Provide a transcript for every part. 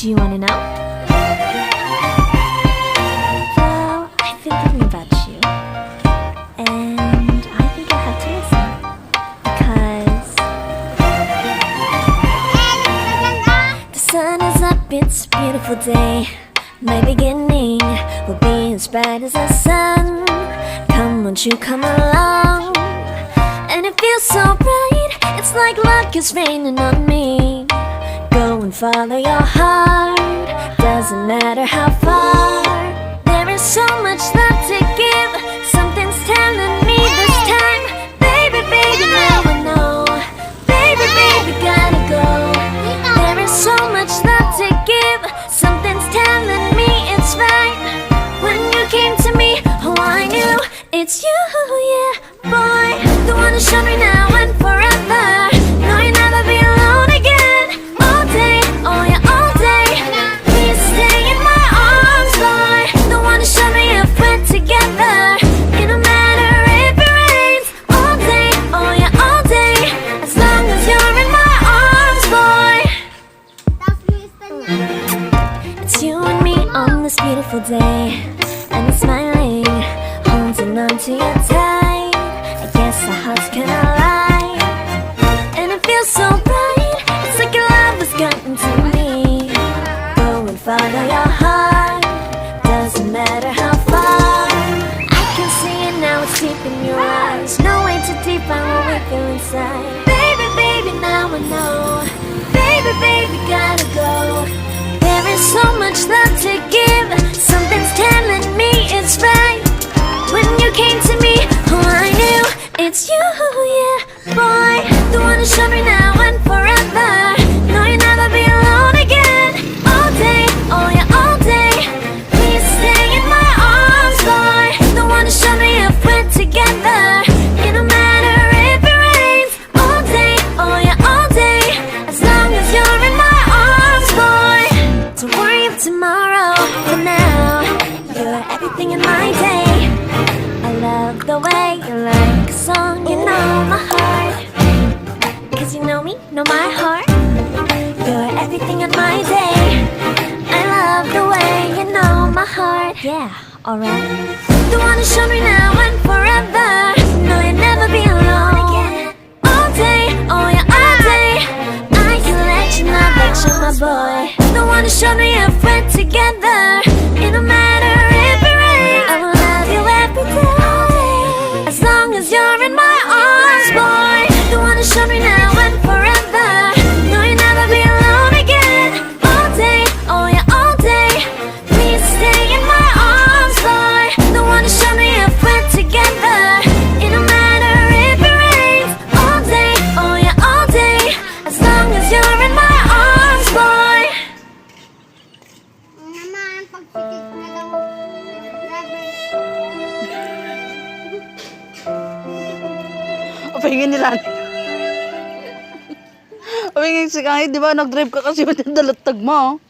Do you wanna know? Well, I've been thinking about you, and I think I have to listen. Because the sun is up, it's a beautiful day. My beginning will be as bright as the sun. Come, won't you come along? And it feels so bright, it's like luck is raining on me. Go and follow your heart, doesn't matter how far. There is so much love to give, something's telling me this time. Baby, baby, now I know. Baby, baby, gotta go. There is so much love to give, something's telling me it's right. When you came to me, oh I knew it's you, yeah, boy. The one who showed me now and forever. No, you'll never be alone again. All day, oh yeah, all day. Please stay in my arms, boy. The one who showed me if we're together. It don't matter if it rains. All day, oh yeah, all day. As long as you're in my arms, boy. It's you and me on this beautiful day, and it's smiling, holding on to you tight. I guess our hearts can align, and it feels so bright. It's like your love has gotten to me. Go and follow your heart, doesn't matter how far. I can see it now, it's deep in your eyes. No way too deep, I won't wait feel inside. Baby, baby, now I know. Baby, baby, gotta go. There is so much love to give, something's telling me it's right. When you came to me, oh I knew it's you, yeah, boy. The one who showed me now and forever. No, you'll never be alone again. All day, oh yeah, all day. Please stay in my arms, boy. The one who showed me if we're together. It don't matter if it rains. All day, oh yeah, all day. As long as you're in my arms, boy. Don't worry of tomorrow, for now you're everything in my day. I love the way you like a song, you know my heart. Cause you know me, know my heart. You're everything in my day. I love the way you know my heart. Yeah, alright. The one who showed me now and forever. No, you'll never be alone again. All day, oh yeah, all day. I can let you know that you're my boy. The one who showed me if we're together. It don't matter if it rains. I will love you every day. As long as you're in my arms, boy. The one who showed me now and forever. No, you'll never be alone again. All day, oh yeah, all day. Please stay in my arms, boy. The one who showed me if we're together. It don't matter if it rains. All day, oh yeah, all day. As long as you're in my arms, boy. Naman, pagsikik na daw. Pahingin nila. Pahingin si Kahit, di ba? Nag-drive ka kasi dalatag mo.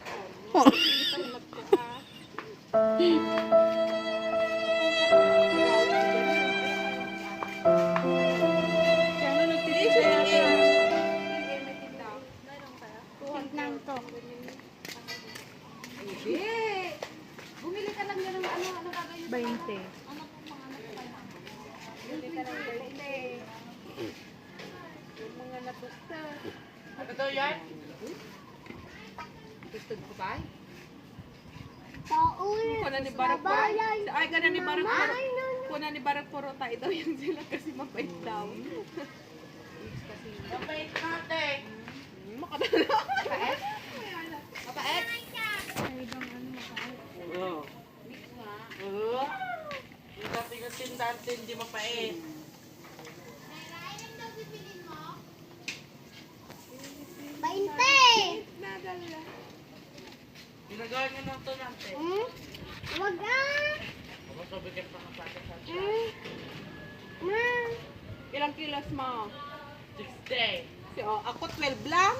Nang to. Bumili ka lang yan ng ano kagaya 20. Bumili ka lang 20. Yung mga natusta. Ito yan? Gusto ko ba? Paulit. Kuna ni Barak Poro. Ay, gana ni Barak Poro. Kuna ni Barak Poro tayo daw yan sila kasi mapait daw. Mapait natin. Makadala. Mapait? Mapait? Oo. Oo. Yung dati ng tindante, hindi mapait. Bainte. Nadala. Ginagawa niyo ng tunante. Wag ah. Ako sabi ka pa kapatid sa akin. Ma. Ilang kilos mo? 60. Ako 12 lang.